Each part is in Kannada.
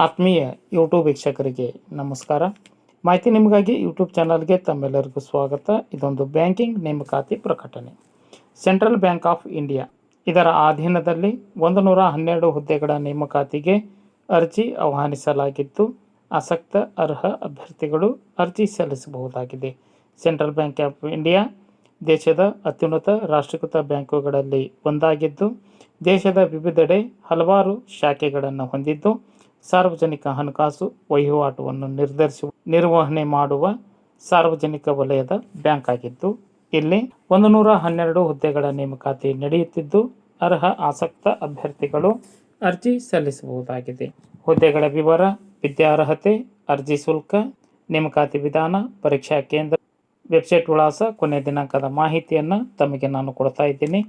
ಆತ್ಮೀಯ ಯೂಟ್ಯೂಬ್ ವೀಕ್ಷಕರಿಗೆ ನಮಸ್ಕಾರ. ಮಾಹಿತಿ ನಿಮಗಾಗಿ ಯೂಟ್ಯೂಬ್ ಚಾನಲ್ಗೆ ತಮ್ಮೆಲ್ಲರಿಗೂ ಸ್ವಾಗತ. ಇದೊಂದು ಬ್ಯಾಂಕಿಂಗ್ ನೇಮಕಾತಿ ಪ್ರಕಟಣೆ. ಸೆಂಟ್ರಲ್ ಬ್ಯಾಂಕ್ ಆಫ್ ಇಂಡಿಯಾ ಇದರ ಅಧೀನದಲ್ಲಿ 112 ಹುದ್ದೆಗಳ ನೇಮಕಾತಿಗೆ ಅರ್ಜಿ ಆಹ್ವಾನಿಸಲಾಗಿದ್ದು, ಆಸಕ್ತ ಅರ್ಹ ಅಭ್ಯರ್ಥಿಗಳು ಅರ್ಜಿ ಸಲ್ಲಿಸಬಹುದಾಗಿದೆ. ಸೆಂಟ್ರಲ್ ಬ್ಯಾಂಕ್ ಆಫ್ ಇಂಡಿಯಾ ದೇಶದ ಅತ್ಯುನ್ನತ ರಾಷ್ಟ್ರೀಕೃತ ಬ್ಯಾಂಕುಗಳಲ್ಲಿ ಒಂದಾಗಿದ್ದು, ದೇಶದ ವಿವಿಧೆಡೆ ಹಲವಾರು ಶಾಖೆಗಳನ್ನು ಹೊಂದಿದ್ದು, ಸಾರ್ವಜನಿಕ ಹಣಕಾಸು ವಹಿವಾಟುವನ್ನು ನಿರ್ವಹಣೆ ಮಾಡುವ ಸಾರ್ವಜನಿಕ ವಲಯದ ಬ್ಯಾಂಕ್ ಆಗಿದ್ದು, ಇಲ್ಲಿ 112 ಹುದ್ದೆಗಳ ನೇಮಕಾತಿ ನಡೆಯುತ್ತಿದ್ದು, ಅರ್ಹ ಆಸಕ್ತ ಅಭ್ಯರ್ಥಿಗಳು ಅರ್ಜಿ ಸಲ್ಲಿಸಬಹುದಾಗಿದೆ. ಹುದ್ದೆಗಳ ವಿವರ, ವಿದ್ಯಾರ್ಹತೆ, ಅರ್ಜಿ ಶುಲ್ಕ, ನೇಮಕಾತಿ ವಿಧಾನ, ಪರೀಕ್ಷಾ ಕೇಂದ್ರ, ವೆಬ್ಸೈಟ್ ವಿಳಾಸ, ಕೊನೆಯ ದಿನಾಂಕದ ಮಾಹಿತಿಯನ್ನು ತಮಗೆ ನಾನು ಕೊಡ್ತಾ ಇದ್ದೀನಿ.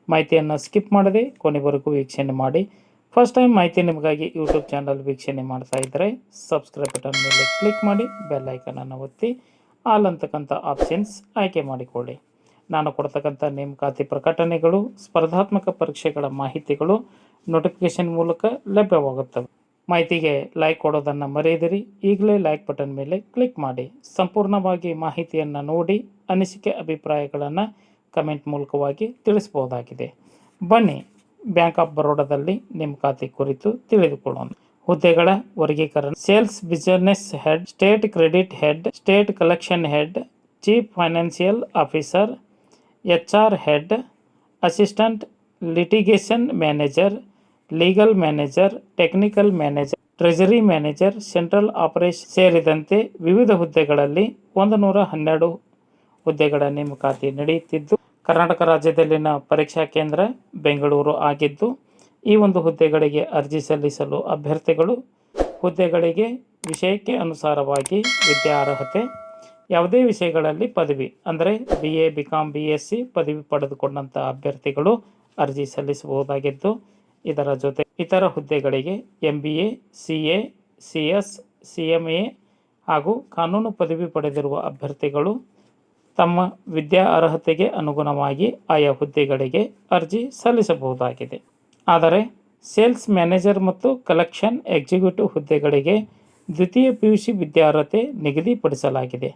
ಮಾಹಿತಿಯನ್ನು ಸ್ಕಿಪ್ ಮಾಡದೆ ಕೊನೆವರೆಗೂ ವೀಕ್ಷಣೆ ಮಾಡಿ. ಫಸ್ಟ್ ಟೈಮ್ ಮಾಹಿತಿ ನಿಮಗಾಗಿ ಯೂಟ್ಯೂಬ್ ಚಾನಲ್ ವೀಕ್ಷಣೆ ಮಾಡ್ತಾ ಇದ್ದರೆ ಸಬ್ಸ್ಕ್ರೈಬ್ ಬಟನ್ ಮೇಲೆ ಕ್ಲಿಕ್ ಮಾಡಿ, ಬೆಲ್ ಐಕನನ್ನು ಒತ್ತಿ ಆಲ್ ಅಂತಕ್ಕಂಥ ಆಪ್ಷನ್ಸ್ ಆಯ್ಕೆ ಮಾಡಿಕೊಳ್ಳಿ. ನಾನು ಕೊಡ್ತಕ್ಕಂಥ ನೇಮಕಾತಿ ಪ್ರಕಟಣೆಗಳು, ಸ್ಪರ್ಧಾತ್ಮಕ ಪರೀಕ್ಷೆಗಳ ಮಾಹಿತಿಗಳು ನೋಟಿಫಿಕೇಶನ್ ಮೂಲಕ ಲಭ್ಯವಾಗುತ್ತವೆ. ಮಾಹಿತಿಗೆ ಲೈಕ್ ಕೊಡೋದನ್ನು ಮರೆಯದಿರಿ. ಈಗಲೇ ಲೈಕ್ ಬಟನ್ ಮೇಲೆ ಕ್ಲಿಕ್ ಮಾಡಿ. ಸಂಪೂರ್ಣವಾಗಿ ಮಾಹಿತಿಯನ್ನು ನೋಡಿ ಅನಿಸಿಕೆ ಅಭಿಪ್ರಾಯಗಳನ್ನು ಕಮೆಂಟ್ ಮೂಲಕವಾಗಿ ತಿಳಿಸಬಹುದಾಗಿದೆ. ಬನ್ನಿ ಬ್ಯಾಂಕ್ ಆಫ್ ಬರೋಡಾದಲ್ಲಿ ನೇಮಕಾತಿ ಕುರಿತು ತಿಳಿದುಕೊಳ್ಳೋಣ. ಹುದ್ದೆಗಳ ವರ್ಗೀಕರಣ: sales business head, state credit head, state collection head, chief financial officer, HR head, assistant litigation manager, legal manager, technical manager, treasury manager, central operation ಸೇರಿದಂತೆ ವಿವಿಧ ಹುದ್ದೆಗಳಲ್ಲಿ 112 ಹುದ್ದೆಗಳ ನೇಮಕಾತಿ ನಡೆಯುತ್ತಿದ್ದು, ಕರ್ನಾಟಕ ರಾಜ್ಯದಲ್ಲಿನ ಪರೀಕ್ಷಾ ಕೇಂದ್ರ ಬೆಂಗಳೂರು ಆಗಿದ್ದು, ಈ ಒಂದು ಹುದ್ದೆಗಳಿಗೆ ಅರ್ಜಿ ಸಲ್ಲಿಸಲು ಅಭ್ಯರ್ಥಿಗಳು ಹುದ್ದೆಗಳಿಗೆ ವಿಷಯಕ್ಕೆ ಅನುಸಾರವಾಗಿ ವಿದ್ಯಾರ್ಹತೆ, ಯಾವುದೇ ವಿಷಯಗಳಲ್ಲಿ ಪದವಿ ಅಂದರೆ BA, BCom, BSc ಪದವಿ ಪಡೆದುಕೊಂಡಂಥ ಅಭ್ಯರ್ಥಿಗಳು ಅರ್ಜಿ ಸಲ್ಲಿಸಬಹುದಾಗಿದ್ದು, ಇದರ ಜೊತೆ ಇತರ ಹುದ್ದೆಗಳಿಗೆ MBA, CA, CS, CMA ಹಾಗೂ ಕಾನೂನು ಪದವಿ ಪಡೆದಿರುವ ಅಭ್ಯರ್ಥಿಗಳು ತಮ್ಮ ವಿದ್ಯಾ ಅರ್ಹತೆಗೆ ಅನುಗುಣವಾಗಿ ಆಯಾ ಹುದ್ದೆಗಳಿಗೆ ಅರ್ಜಿ ಸಲ್ಲಿಸಬಹುದಾಗಿದೆ. ಆದರೆ ಸೇಲ್ಸ್ ಮ್ಯಾನೇಜರ್ ಮತ್ತು ಕಲೆಕ್ಷನ್ ಎಕ್ಸಿಕ್ಯೂಟಿವ್ ಹುದ್ದೆಗಳಿಗೆ ದ್ವಿತೀಯ PUC ವಿದ್ಯಾರ್ಹತೆ ನಿಗದಿಪಡಿಸಲಾಗಿದೆ.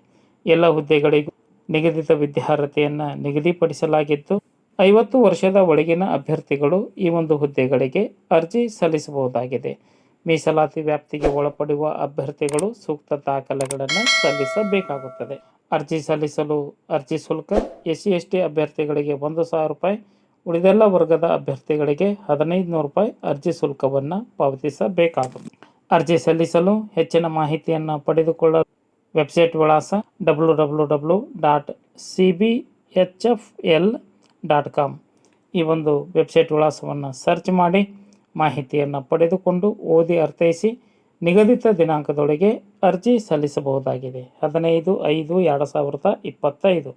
ಎಲ್ಲ ಹುದ್ದೆಗಳಿಗೂ ನಿಗದಿತ ವಿದ್ಯಾರ್ಹತೆಯನ್ನು ನಿಗದಿಪಡಿಸಲಾಗಿದ್ದು, 50 ವರ್ಷದ ಒಳಗಿನ ಅಭ್ಯರ್ಥಿಗಳು ಈ ಒಂದು ಹುದ್ದೆಗಳಿಗೆ ಅರ್ಜಿ ಸಲ್ಲಿಸಬಹುದಾಗಿದೆ. ಮೀಸಲಾತಿ ವ್ಯಾಪ್ತಿಗೆ ಒಳಪಡುವ ಅಭ್ಯರ್ಥಿಗಳು ಸೂಕ್ತ ದಾಖಲೆಗಳನ್ನು ಸಲ್ಲಿಸಬೇಕಾಗುತ್ತದೆ. ಅರ್ಜಿ ಸಲ್ಲಿಸಲು ಅರ್ಜಿ ಶುಲ್ಕ: SC ST ಅಭ್ಯರ್ಥಿಗಳಿಗೆ 1,000 ರೂಪಾಯಿ, ಉಳಿದೆಲ್ಲ ವರ್ಗದ ಅಭ್ಯರ್ಥಿಗಳಿಗೆ 1,500 ರೂಪಾಯಿ ಅರ್ಜಿ ಶುಲ್ಕವನ್ನು ಪಾವತಿಸಬೇಕಾಗುತ್ತದೆ. ಅರ್ಜಿ ಸಲ್ಲಿಸಲು ಹೆಚ್ಚಿನ ಮಾಹಿತಿಯನ್ನು ಪಡೆದುಕೊಳ್ಳಲು ವೆಬ್ಸೈಟ್ ವಿಳಾಸ www.cbhfl.com ಈ ಒಂದು ವೆಬ್ಸೈಟ್ ವಿಳಾಸವನ್ನು ಸರ್ಚ್ ಮಾಡಿ ಮಾಹಿತಿಯನ್ನು ಪಡೆದುಕೊಂಡು ಓದಿ ಅರ್ಥೈಸಿ ನಿಗದಿತ ದಿನಾಂಕದೊಳಗೆ ಅರ್ಜಿ ಸಲ್ಲಿಸಬಹುದಾಗಿದೆ. 15/5/2025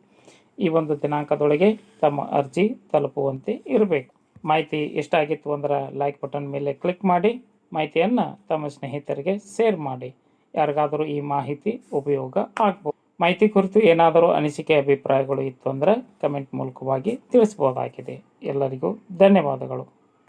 ಈ ಒಂದು ದಿನಾಂಕದೊಳಗೆ ತಮ್ಮ ಅರ್ಜಿ ತಲುಪುವಂತೆ ಇರಬೇಕು. ಮಾಹಿತಿ ಇಷ್ಟ ಆಗಿತ್ತು ಅಂದ್ರೆ ಲೈಕ್ ಬಟನ್ ಮೇಲೆ ಕ್ಲಿಕ್ ಮಾಡಿ, ಮಾಹಿತಿಯನ್ನು ತಮ್ಮ ಸ್ನೇಹಿತರಿಗೆ ಶೇರ್ ಮಾಡಿ. ಯಾರಿಗಾದರೂ ಈ ಮಾಹಿತಿ ಉಪಯೋಗ ಆಗ್ಬೋದು. ಮಾಹಿತಿ ಕುರಿತು ಏನಾದರೂ ಅನಿಸಿಕೆ ಅಭಿಪ್ರಾಯಗಳು ಇತ್ತು ಅಂದರೆ ಕಮೆಂಟ್ ಮೂಲಕವಾಗಿ ತಿಳಿಸಬಹುದಾಗಿದೆ. ಎಲ್ಲರಿಗೂ ಧನ್ಯವಾದಗಳು.